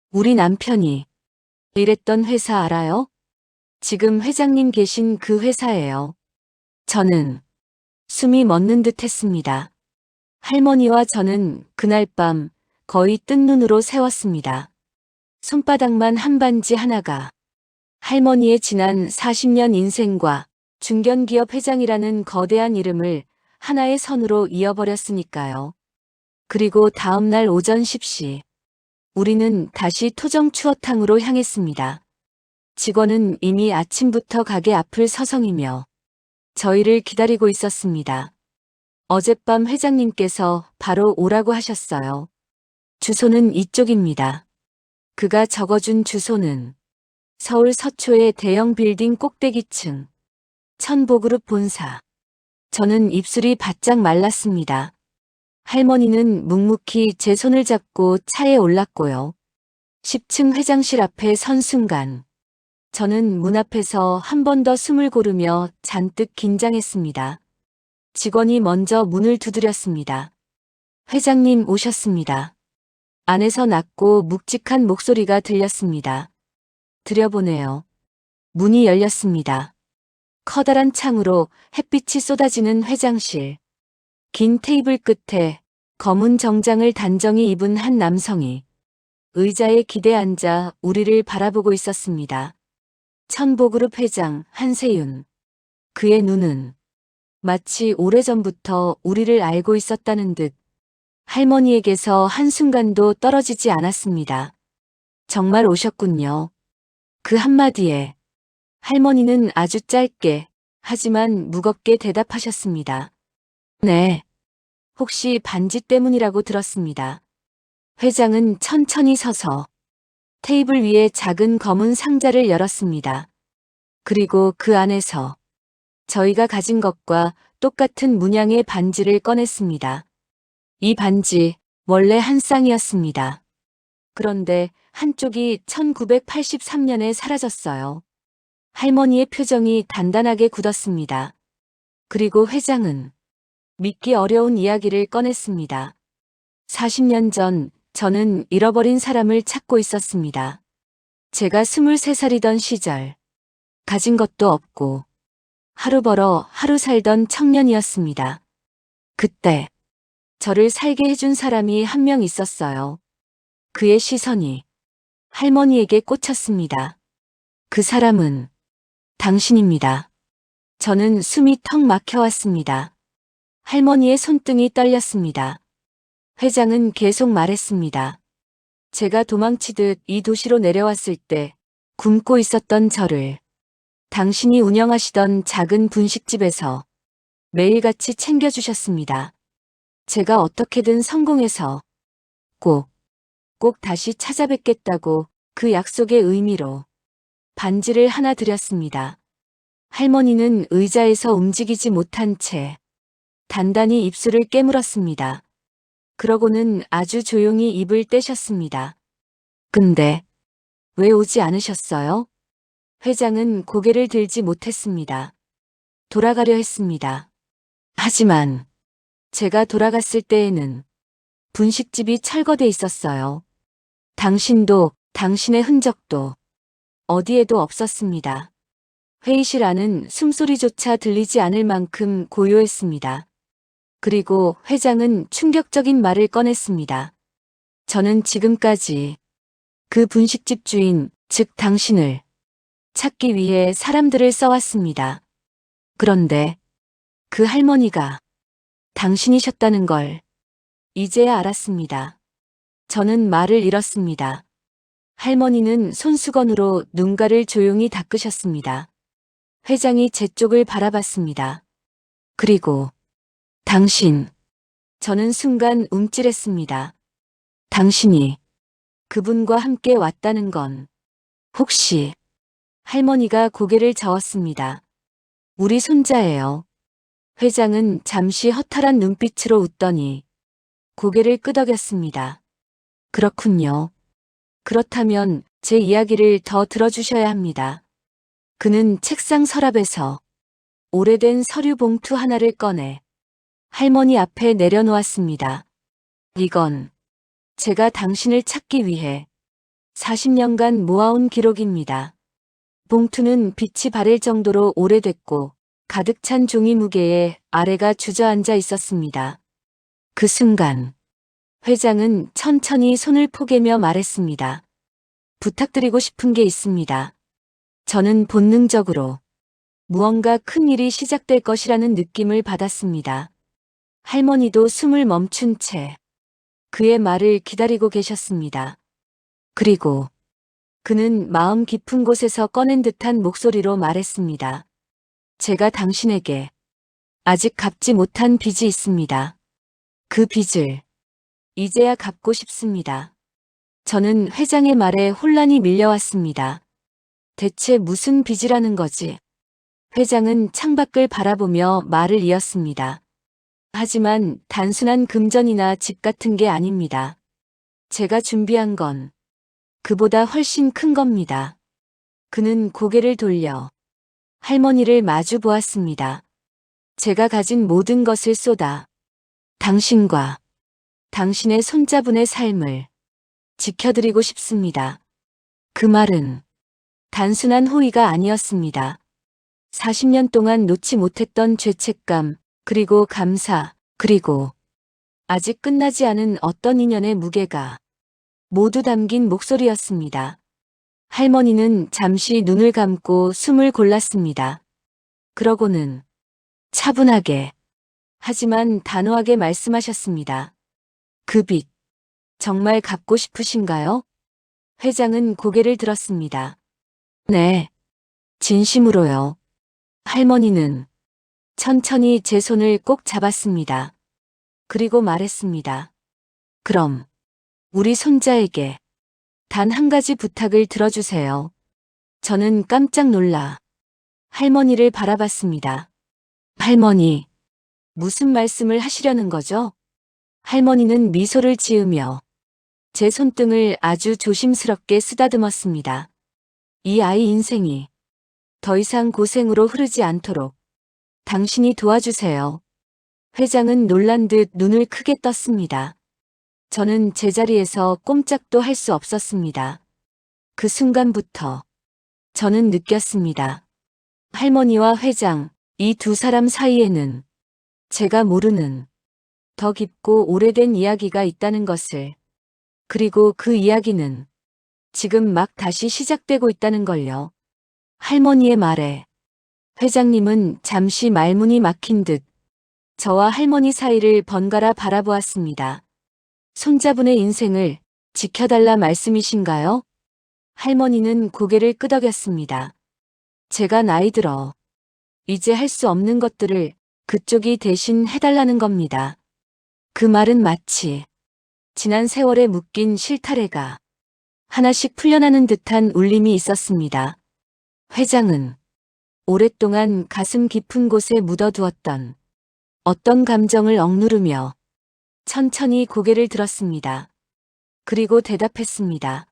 우리 남편이 일했던 회사 알아요? 지금 회장님 계신 그 회사예요. 저는 숨이 멎는 듯 했습니다. 할머니와 저는 그날 밤 거의 뜬 눈으로 세웠습니다. 손바닥만 한 반지 하나가 할머니의 지난 40년 인생과 중견기업 회장이라는 거대한 이름을 하나의 선으로 이어버렸으니까요. 그리고 다음 날 오전 10시 우리는 다시 토정 추어탕으로 향했습니다. 직원은 이미 아침부터 가게 앞을 서성이며 저희를 기다리고 있었습니다. 어젯밤 회장님께서 바로 오라고 하셨어요. 주소는 이쪽입니다. 그가 적어준 주소는 서울 서초의 대형 빌딩 꼭대기층 천보그룹 본사. 저는 입술이 바짝 말랐습니다. 할머니는 묵묵히 제 손을 잡고 차에 올랐고요. 10층 회장실 앞에 선 순간 저는 문 앞에서 한 번 더 숨을 고르며 잔뜩 긴장했습니다. 직원이 먼저 문을 두드렸습니다. 회장님 오셨습니다. 안에서 낮고 묵직한 목소리가 들렸습니다. 들여보내요. 문이 열렸습니다. 커다란 창으로 햇빛이 쏟아지는 회장실. 긴 테이블 끝에 검은 정장을 단정히 입은 한 남성이 의자에 기대 앉아 우리를 바라보고 있었습니다. 천보그룹 회장 한세윤. 그의 눈은 마치 오래전부터 우리를 알고 있었다는 듯 할머니에게서 한순간도 떨어지지 않았습니다. 정말 오셨군요. 그 한마디에 할머니는 아주 짧게 하지만 무겁게 대답하셨습니다. 네. 혹시 반지 때문이라고 들었습니다. 회장은 천천히 서서 테이블 위에 작은 검은 상자를 열었습니다. 그리고 그 안에서 저희가 가진 것과 똑같은 문양의 반지를 꺼냈습니다. 이 반지 원래 한 쌍이었습니다. 그런데 한쪽이 1983년에 사라졌어요. 할머니의 표정이 단단하게 굳었습니다. 그리고 회장은 믿기 어려운 이야기를 꺼냈습니다. 40년 전 저는 잃어버린 사람을 찾고 있었습니다. 제가 23살이던 시절 가진 것도 없고 하루 벌어 하루 살던 청년이었습니다. 그때 저를 살게 해준 사람이 한 명 있었어요. 그의 시선이 할머니에게 꽂혔습니다. 그 사람은 당신입니다. 저는 숨이 턱 막혀왔습니다. 할머니의 손등이 떨렸습니다. 회장은 계속 말했습니다. 제가 도망치듯 이 도시로 내려왔을 때 굶고 있었던 저를 당신이 운영하시던 작은 분식집에서 매일같이 챙겨주셨습니다. 제가 어떻게든 성공해서 꼭 다시 찾아뵙겠다고 그 약속의 의미로 반지를 하나 드렸습니다. 할머니는 의자에서 움직이지 못한 채 단단히 입술을 깨물었습니다. 그러고는 아주 조용히 입을 떼셨습니다. 근데 왜 오지 않으셨어요? 회장은 고개를 들지 못했습니다. 돌아가려 했습니다. 하지만 제가 돌아갔을 때에는 분식집이 철거돼 있었어요. 당신도 당신의 흔적도 어디에도 없었습니다. 회의실 안은 숨소리조차 들리지 않을 만큼 고요했습니다. 그리고 회장은 충격적인 말을 꺼냈습니다. 저는 지금까지 그 분식집 주인, 즉 당신을 찾기 위해 사람들을 써왔습니다. 그런데 그 할머니가 당신이셨다는 걸 이제야 알았습니다. 저는 말을 잃었습니다. 할머니는 손수건으로 눈가를 조용히 닦으셨습니다. 회장이 제 쪽을 바라봤습니다. 그리고 당신. 저는 순간 움찔했습니다. 당신이 그분과 함께 왔다는 건 혹시 할머니가 고개를 저었습니다. 우리 손자예요. 회장은 잠시 허탈한 눈빛으로 웃더니 고개를 끄덕였습니다. 그렇군요. 그렇다면 제 이야기를 더 들어주셔야 합니다. 그는 책상 서랍에서 오래된 서류 봉투 하나를 꺼내 할머니 앞에 내려놓았습니다. 이건 제가 당신을 찾기 위해 40년간 모아온 기록입니다. 봉투는 빛이 바를 정도로 오래됐고 가득 찬 종이 무게에 아래가 주저앉아 있었습니다. 그 순간 회장은 천천히 손을 포개며 말했습니다. 부탁드리고 싶은 게 있습니다. 저는 본능적으로 무언가 큰 일이 시작될 것이라는 느낌을 받았습니다. 할머니도 숨을 멈춘 채 그의 말을 기다리고 계셨습니다. 그리고 그는 마음 깊은 곳에서 꺼낸 듯한 목소리로 말했습니다. 제가 당신에게 아직 갚지 못한 빚이 있습니다. 그 빚을 이제야 갚고 싶습니다. 저는 회장의 말에 혼란이 밀려왔습니다. 대체 무슨 빚이라는 거지? 회장은 창밖을 바라보며 말을 이었습니다. 하지만 단순한 금전이나 집 같은 게 아닙니다. 제가 준비한 건 그보다 훨씬 큰 겁니다. 그는 고개를 돌려 할머니를 마주 보았습니다. 제가 가진 모든 것을 쏟아 당신과 당신의 손자분의 삶을 지켜드리고 싶습니다. 그 말은 단순한 호의가 아니었습니다. 40년 동안 놓지 못했던 죄책감, 그리고 감사, 그리고 아직 끝나지 않은 어떤 인연의 무게가 모두 담긴 목소리였습니다. 할머니는 잠시 눈을 감고 숨을 골랐습니다. 그러고는 차분하게 하지만 단호하게 말씀하셨습니다. 그 빚 정말 갚고 싶으신가요? 회장은 고개를 들었습니다. 네, 진심으로요. 할머니는 천천히 제 손을 꼭 잡았습니다. 그리고 말했습니다. 그럼 우리 손자에게 단 한 가지 부탁을 들어주세요. 저는 깜짝 놀라 할머니를 바라봤습니다. 할머니, 무슨 말씀을 하시려는 거죠? 할머니는 미소를 지으며 제 손등을 아주 조심스럽게 쓰다듬었습니다. 이 아이 인생이 더 이상 고생으로 흐르지 않도록 당신이 도와주세요. 회장은 놀란 듯 눈을 크게 떴습니다. 저는 제자리에서 꼼짝도 할 수 없었습니다. 그 순간부터 저는 느꼈습니다. 할머니와 회장, 이 두 사람 사이에는 제가 모르는 더 깊고 오래된 이야기가 있다는 것을, 그리고 그 이야기는 지금 막 다시 시작되고 있다는 걸요. 할머니의 말에 회장님은 잠시 말문이 막힌 듯 저와 할머니 사이를 번갈아 바라보았습니다. 손자분의 인생을 지켜달라 말씀이신가요? 할머니는 고개를 끄덕였습니다. 제가 나이 들어 이제 할 수 없는 것들을 그쪽이 대신 해달라는 겁니다. 그 말은 마치 지난 세월에 묶인 실타래가 하나씩 풀려나는 듯한 울림이 있었습니다. 회장은 오랫동안 가슴 깊은 곳에 묻어두었던 어떤 감정을 억누르며 천천히 고개를 들었습니다. 그리고 대답했습니다.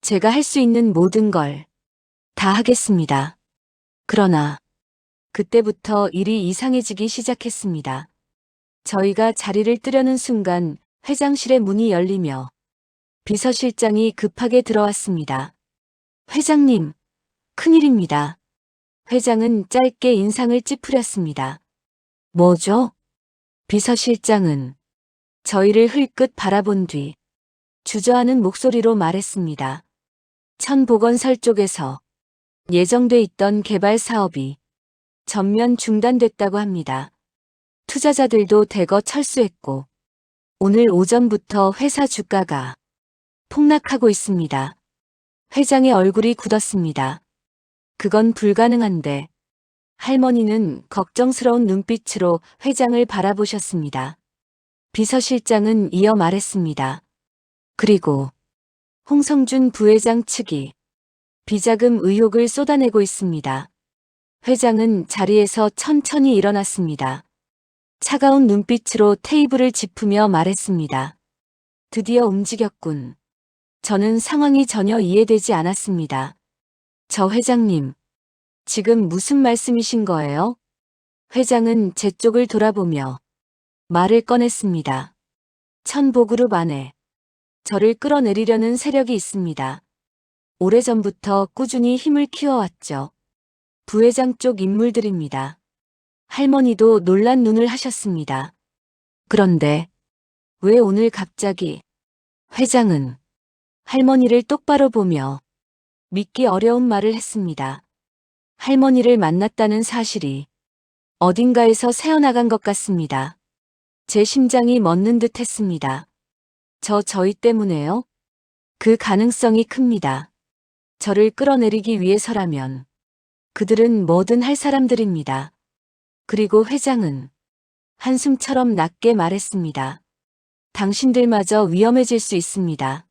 제가 할 수 있는 모든 걸 다 하겠습니다. 그러나 그때부터 일이 이상해지기 시작했습니다. 저희가 자리를 뜨려는 순간 회장실의 문이 열리며 비서실장이 급하게 들어왔습니다. 회장님, 큰일입니다. 회장은 짧게 인상을 찌푸렸습니다. 뭐죠? 비서실장은 저희를 흘끗 바라본 뒤 주저하는 목소리로 말했습니다. 천보건설 쪽에서 예정돼 있던 개발 사업이 전면 중단됐다고 합니다. 투자자들도 대거 철수했고 오늘 오전부터 회사 주가가 폭락하고 있습니다. 회장의 얼굴이 굳었습니다. 그건 불가능한데. 할머니는 걱정스러운 눈빛으로 회장을 바라보셨습니다. 비서실장은 이어 말했습니다. 그리고 홍성준 부회장 측이 비자금 의혹을 쏟아내고 있습니다. 회장은 자리에서 천천히 일어났습니다. 차가운 눈빛으로 테이블을 짚으며 말했습니다. 드디어 움직였군. 저는 상황이 전혀 이해되지 않았습니다. 저 회장님, 지금 무슨 말씀이신 거예요? 회장은 제 쪽을 돌아보며 말을 꺼냈습니다. 천보그룹 안에 저를 끌어내리려는 세력이 있습니다. 오래전부터 꾸준히 힘을 키워왔죠. 부회장 쪽 인물들입니다. 할머니도 놀란 눈을 하셨습니다. 그런데 왜 오늘 갑자기? 회장은 할머니를 똑바로 보며 믿기 어려운 말을 했습니다. 할머니를 만났다는 사실이 어딘가에서 새어나간 것 같습니다. 제 심장이 멎는 듯 했습니다. 저희 때문에요? 그 가능성이 큽니다. 저를 끌어내리기 위해서라면 그들은 뭐든 할 사람들입니다. 그리고 회장은 한숨처럼 낮게 말했습니다. 당신들마저 위험해질 수 있습니다.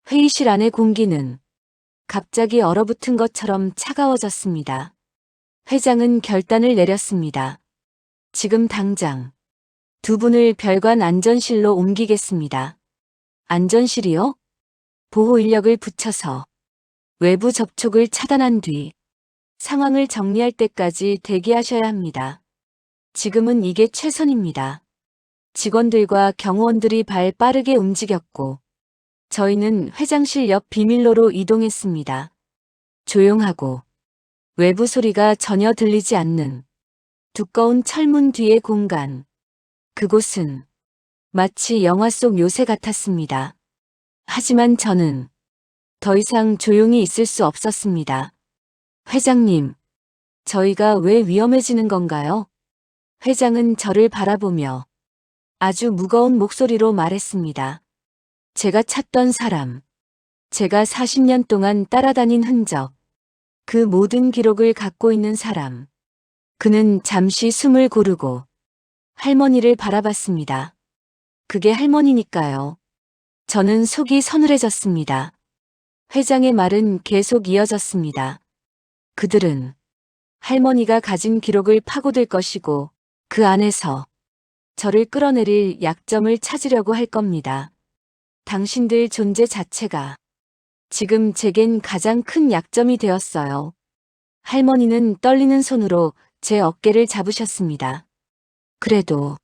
회의실 안의 공기는 갑자기 얼어붙은 것처럼 차가워졌습니다. 회장은 결단을 내렸습니다. 지금 당장 두 분을 별관 안전실로 옮기겠습니다. 안전실이요? 보호 인력을 붙여서 외부 접촉을 차단한 뒤 상황을 정리할 때까지 대기하셔야 합니다. 지금은 이게 최선입니다. 직원들과 경호원들이 발 빠르게 움직였고 저희는 회장실 옆 비밀로로 이동했습니다. 조용하고 외부 소리가 전혀 들리지 않는 두꺼운 철문 뒤의 공간. 그곳은 마치 영화 속 요새 같았습니다. 하지만 저는 더 이상 조용히 있을 수 없었습니다. 회장님, 저희가 왜 위험해지는 건가요? 회장은 저를 바라보며 아주 무거운 목소리로 말했습니다. 제가 찾던 사람, 제가 40년 동안 따라다닌 흔적, 그 모든 기록을 갖고 있는 사람. 그는 잠시 숨을 고르고 할머니를 바라봤습니다. 그게 할머니니까요. 저는 속이 서늘해졌습니다. 회장의 말은 계속 이어졌습니다. 그들은 할머니가 가진 기록을 파고들 것이고 그 안에서 저를 끌어내릴 약점을 찾으려고 할 겁니다. 당신들 존재 자체가 지금 제겐 가장 큰 약점이 되었어요. 할머니는 떨리는 손으로 제 어깨를 잡으셨습니다. 그래도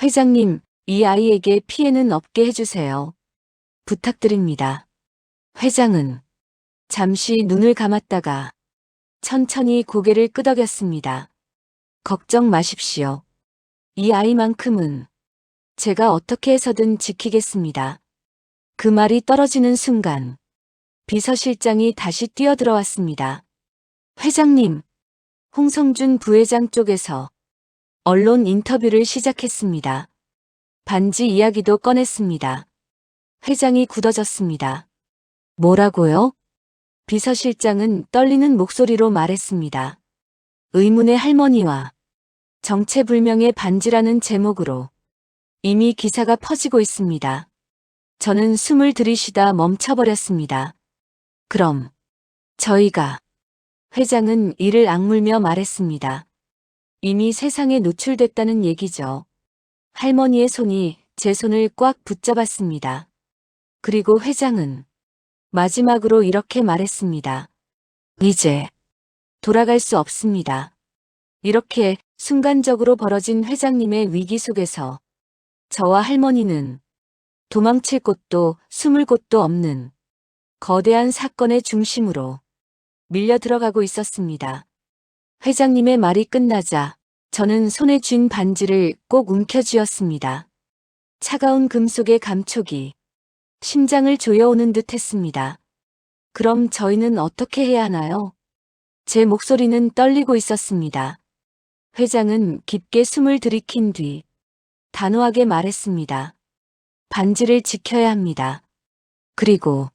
회장님, 이 아이에게 피해는 없게 해주세요. 부탁드립니다. 회장은 잠시 눈을 감았다가 천천히 고개를 끄덕였습니다. 걱정 마십시오. 이 아이만큼은 제가 어떻게 해서든 지키겠습니다. 그 말이 떨어지는 순간 비서실장이 다시 뛰어들어왔습니다. 회장님, 홍성준 부회장 쪽에서 언론 인터뷰를 시작했습니다. 반지 이야기도 꺼냈습니다. 회장이 굳어졌습니다. 뭐라고요? 비서실장은 떨리는 목소리로 말했습니다. 의문의 할머니와 정체불명의 반지라는 제목으로 이미 기사가 퍼지고 있습니다. 저는 숨을 들이쉬다 멈춰버렸습니다. 그럼 저희가 회장은 이를 악물며 말했습니다. 이미 세상에 노출됐다는 얘기죠. 할머니의 손이 제 손을 꽉 붙잡았습니다. 그리고 회장은 마지막으로 이렇게 말했습니다. 이제 돌아갈 수 없습니다. 이렇게 순간적으로 벌어진 회장님의 위기 속에서 저와 할머니는 도망칠 곳도 숨을 곳도 없는 거대한 사건의 중심으로 밀려 들어가고 있었습니다. 회장님의 말이 끝나자 저는 손에 쥔 반지를 꼭 움켜쥐었습니다. 차가운 금속의 감촉이 심장을 조여오는 듯 했습니다. 그럼 저희는 어떻게 해야 하나요? 제 목소리는 떨리고 있었습니다. 회장은 깊게 숨을 들이킨 뒤 단호하게 말했습니다. 반지를 지켜야 합니다. 그리고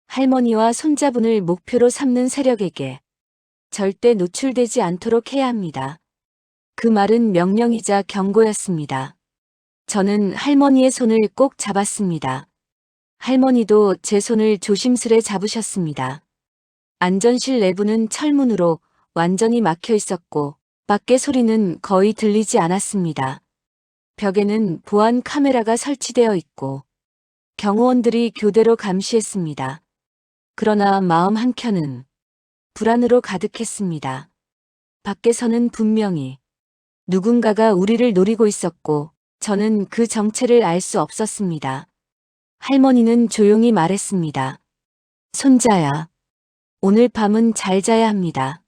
할머니와 손자분을 목표로 삼는 세력에게 절대 노출되지 않도록 해야 합니다. 그 말은 명령이자 경고였습니다. 저는 할머니의 손을 꼭 잡았습니다. 할머니도 제 손을 조심스레 잡으셨습니다. 안전실 내부는 철문으로 완전히 막혀 있었고 밖의 소리는 거의 들리지 않았습니다. 벽에는 보안 카메라가 설치되어 있고 경호원들이 교대로 감시했습니다. 그러나 마음 한켠은 불안으로 가득했습니다. 밖에서는 분명히 누군가가 우리를 노리고 있었고 저는 그 정체를 알 수 없었습니다. 할머니는 조용히 말했습니다. 손자야, 오늘 밤은 잘 자야 합니다.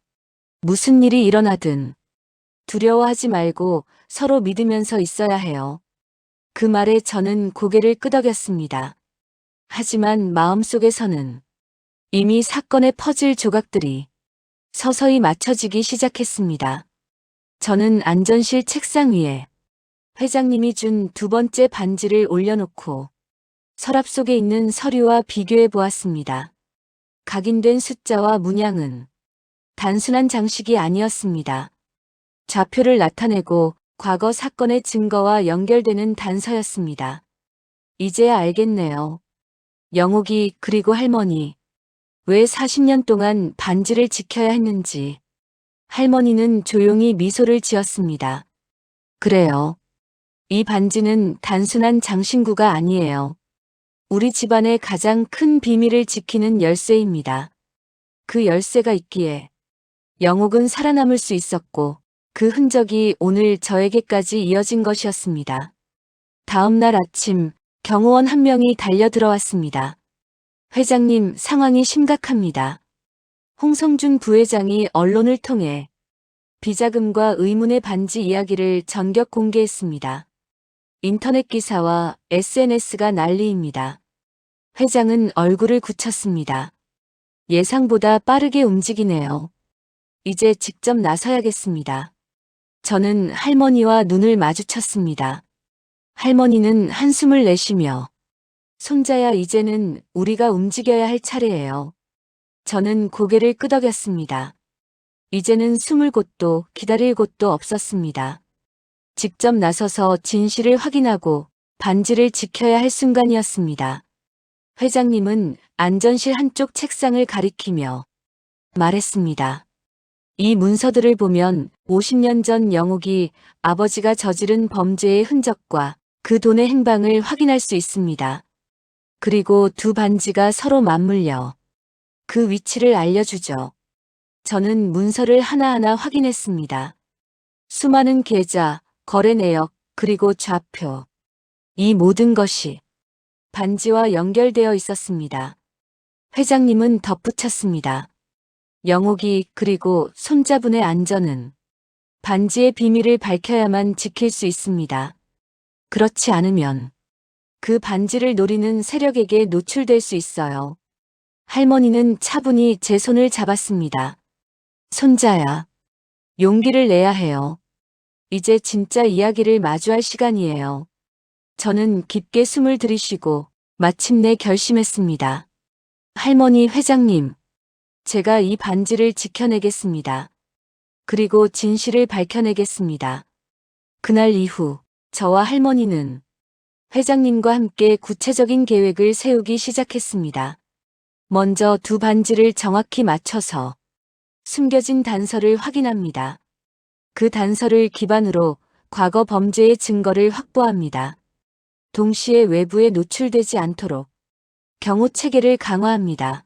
무슨 일이 일어나든 두려워하지 말고 서로 믿으면서 있어야 해요. 그 말에 저는 고개를 끄덕였습니다. 하지만 마음속에서는 이미 사건의 퍼즐 조각들이 서서히 맞춰지기 시작했습니다. 저는 안전실 책상 위에 회장님이 준 두 번째 반지를 올려놓고 서랍 속에 있는 서류와 비교해 보았습니다. 각인된 숫자와 문양은 단순한 장식이 아니었습니다. 좌표를 나타내고 과거 사건의 증거와 연결되는 단서였습니다. 이제야 알겠네요. 영옥이 그리고 할머니, 왜 40년 동안 반지를 지켜야 했는지. 할머니는 조용히 미소를 지었습니다. 그래요. 이 반지는 단순한 장신구가 아니에요. 우리 집안의 가장 큰 비밀을 지키는 열쇠입니다. 그 열쇠가 있기에 영옥은 살아남을 수 있었고 그 흔적이 오늘 저에게까지 이어진 것이었습니다. 다음 날 아침 경호원 한 명이 달려들어왔습니다. 회장님, 상황이 심각합니다. 홍성준 부회장이 언론을 통해 비자금과 의문의 반지 이야기를 전격 공개했습니다. 인터넷 기사와 SNS가 난리입니다. 회장은 얼굴을 굳혔습니다. 예상보다 빠르게 움직이네요. 이제 직접 나서야겠습니다. 저는 할머니와 눈을 마주쳤습니다. 할머니는 한숨을 내쉬며 손자야, 이제는 우리가 움직여야 할 차례예요. 저는 고개를 끄덕였습니다. 이제는 숨을 곳도 기다릴 곳도 없었습니다. 직접 나서서 진실을 확인하고 반지를 지켜야 할 순간이었습니다. 회장님은 안전실 한쪽 책상을 가리키며 말했습니다. 이 문서들을 보면 50년 전 영옥이 아버지가 저지른 범죄의 흔적과 그 돈의 행방을 확인할 수 있습니다. 그리고 두 반지가 서로 맞물려 그 위치를 알려주죠. 저는 문서를 하나하나 확인했습니다. 수많은 계좌, 거래 내역, 그리고 좌표. 이 모든 것이 반지와 연결되어 있었습니다. 회장님은 덧붙였습니다. 영옥이 그리고 손자분의 안전은 반지의 비밀을 밝혀야만 지킬 수 있습니다. 그렇지 않으면 그 반지를 노리는 세력에게 노출될 수 있어요. 할머니는 차분히 제 손을 잡았습니다. 손자야, 용기를 내야 해요. 이제 진짜 이야기를 마주할 시간이에요. 저는 깊게 숨을 들이쉬고 마침내 결심했습니다. 할머니, 회장님, 제가 이 반지를 지켜내겠습니다. 그리고 진실을 밝혀내겠습니다. 그날 이후 저와 할머니는 회장님과 함께 구체적인 계획을 세우기 시작했습니다. 먼저 두 반지를 정확히 맞춰서 숨겨진 단서를 확인합니다. 그 단서를 기반으로 과거 범죄의 증거를 확보합니다. 동시에 외부에 노출되지 않도록 경호 체계를 강화합니다.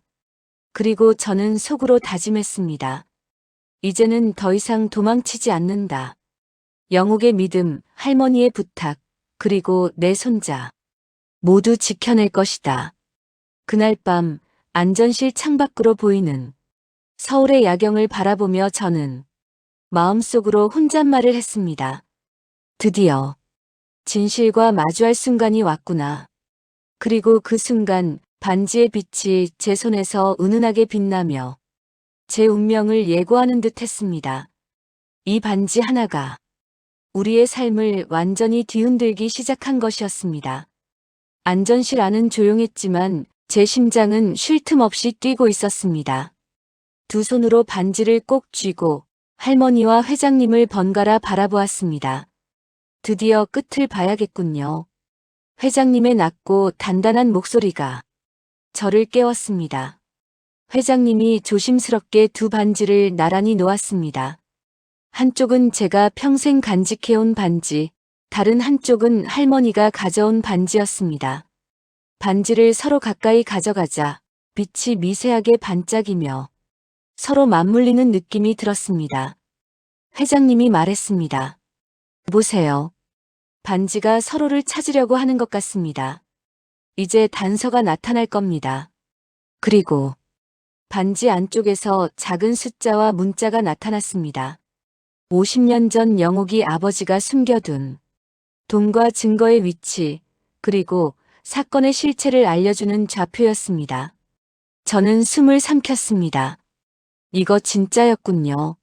그리고 저는 속으로 다짐했습니다. 이제는 더 이상 도망치지 않는다. 영옥의 믿음, 할머니의 부탁, 그리고 내 손자. 모두 지켜낼 것이다. 그날 밤 안전실 창밖으로 보이는 서울의 야경을 바라보며 저는 마음속으로 혼잣말을 했습니다. 드디어 진실과 마주할 순간이 왔구나. 그리고 그 순간 반지의 빛이 제 손에서 은은하게 빛나며 제 운명을 예고하는 듯 했습니다. 이 반지 하나가 우리의 삶을 완전히 뒤흔들기 시작한 것이었습니다. 안전실 안은 조용했지만 제 심장은 쉴 틈 없이 뛰고 있었습니다. 두 손으로 반지를 꼭 쥐고 할머니와 회장님을 번갈아 바라보았습니다. 드디어 끝을 봐야겠군요. 회장님의 낮고 단단한 목소리가 저를 깨웠습니다. 회장님이 조심스럽게 두 반지를 나란히 놓았습니다. 한쪽은 제가 평생 간직해온 반지, 다른 한쪽은 할머니가 가져온 반지였습니다. 반지를 서로 가까이 가져가자 빛이 미세하게 반짝이며 서로 맞물리는 느낌이 들었습니다. 회장님이 말했습니다. 보세요. 반지가 서로를 찾으려고 하는 것 같습니다. 이제 단서가 나타날 겁니다. 그리고 반지 안쪽에서 작은 숫자와 문자가 나타났습니다. 50년 전 영옥이 아버지가 숨겨둔 돈과 증거의 위치, 그리고 사건의 실체를 알려주는 좌표였습니다. 저는 숨을 삼켰습니다. 이거 진짜였군요.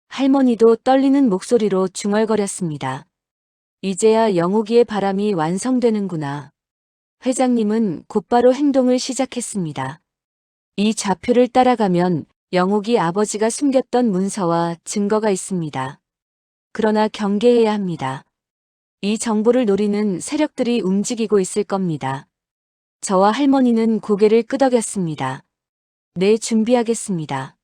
할머니도 떨리는 목소리로 중얼거렸습니다. 이제야 영옥이의 바람이 완성되는구나. 회장님은 곧바로 행동을 시작했습니다. 이 좌표를 따라가면 영옥이 아버지가 숨겼던 문서와 증거가 있습니다. 그러나 경계해야 합니다. 이 정보를 노리는 세력들이 움직이고 있을 겁니다. 저와 할머니는 고개를 끄덕였습니다. 네, 준비하겠습니다.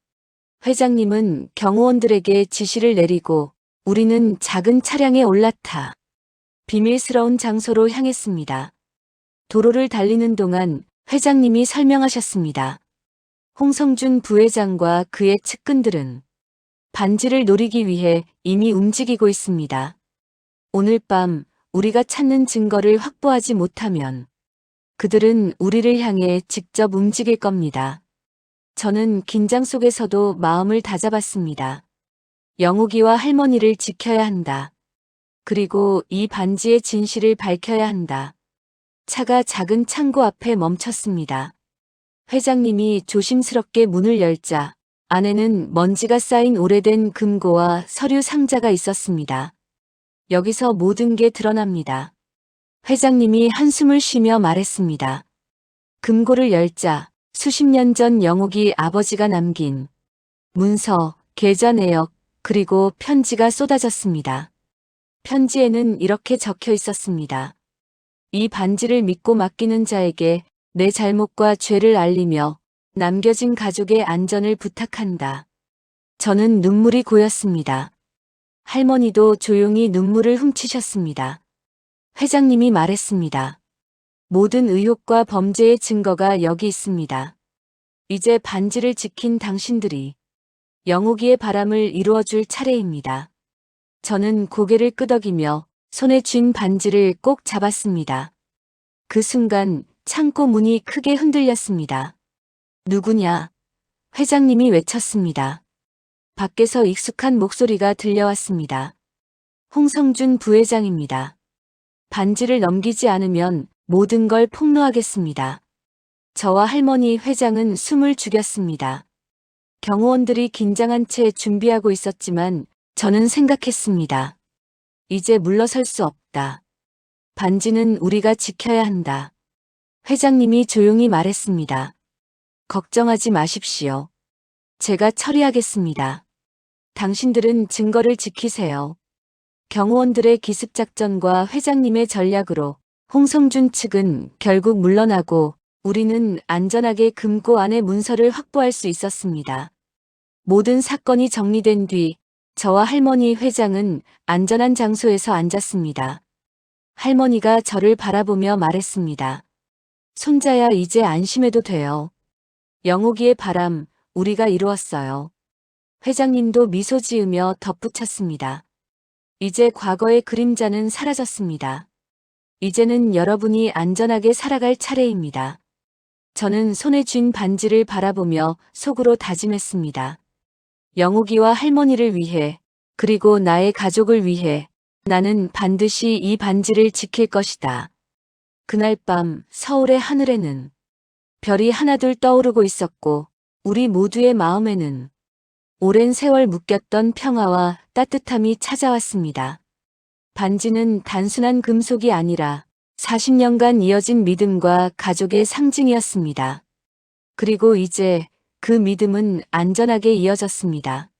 회장님은 경호원들에게 지시를 내리고 우리는 작은 차량에 올라타 비밀스러운 장소로 향했습니다. 도로를 달리는 동안 회장님이 설명하셨습니다. 홍성준 부회장과 그의 측근들은 반지를 노리기 위해 이미 움직이고 있습니다. 오늘 밤 우리가 찾는 증거를 확보하지 못하면 그들은 우리를 향해 직접 움직일 겁니다. 저는 긴장 속에서도 마음을 다잡았습니다. 영옥이와 할머니를 지켜야 한다. 그리고 이 반지의 진실을 밝혀야 한다. 차가 작은 창고 앞에 멈췄습니다. 회장님이 조심스럽게 문을 열자 안에는 먼지가 쌓인 오래된 금고와 서류 상자가 있었습니다. 여기서 모든 게 드러납니다. 회장님이 한숨을 쉬며 말했습니다. 금고를 열자 수십 년 전 영옥이 아버지가 남긴 문서, 계좌 내역, 그리고 편지가 쏟아졌습니다. 편지에는 이렇게 적혀 있었습니다. 이 반지를 믿고 맡기는 자에게 내 잘못과 죄를 알리며 남겨진 가족의 안전을 부탁한다. 저는 눈물이 고였습니다. 할머니도 조용히 눈물을 훔치셨습니다. 회장님이 말했습니다. 모든 의혹과 범죄의 증거가 여기 있습니다. 이제 반지를 지킨 당신들이 영옥이의 바람을 이루어줄 차례입니다. 저는 고개를 끄덕이며 손에 쥔 반지를 꼭 잡았습니다. 그 순간 창고 문이 크게 흔들렸습니다. 누구냐? 회장님이 외쳤습니다. 밖에서 익숙한 목소리가 들려왔습니다. 홍성준 부회장입니다. 반지를 넘기지 않으면 모든 걸 폭로하겠습니다. 저와 할머니 회장은 숨을 죽였습니다. 경호원들이 긴장한 채 준비하고 있었지만 저는 생각했습니다. 이제 물러설 수 없다. 반지는 우리가 지켜야 한다. 회장님이 조용히 말했습니다. 걱정하지 마십시오. 제가 처리하겠습니다. 당신들은 증거를 지키세요. 경호원들의 기습작전과 회장님의 전략으로 홍성준 측은 결국 물러나고 우리는 안전하게 금고 안의 문서를 확보할 수 있었습니다. 모든 사건이 정리된 뒤 저와 할머니 회장은 안전한 장소에서 앉았습니다. 할머니가 저를 바라보며 말했습니다. 손자야, 이제 안심해도 돼요. 영옥이의 바람, 우리가 이루었어요. 회장님도 미소 지으며 덧붙였습니다. 이제 과거의 그림자는 사라졌습니다. 이제는 여러분이 안전하게 살아갈 차례입니다. 저는 손에 쥔 반지를 바라보며 속으로 다짐했습니다. 영옥이와 할머니를 위해, 그리고 나의 가족을 위해 나는 반드시 이 반지를 지킬 것이다. 그날 밤 서울의 하늘에는 별이 하나둘 떠오르고 있었고 우리 모두의 마음에는 오랜 세월 묶였던 평화와 따뜻함이 찾아왔습니다. 반지는 단순한 금속이 아니라 40년간 이어진 믿음과 가족의 상징이었습니다. 그리고 이제 그 믿음은 안전하게 이어졌습니다.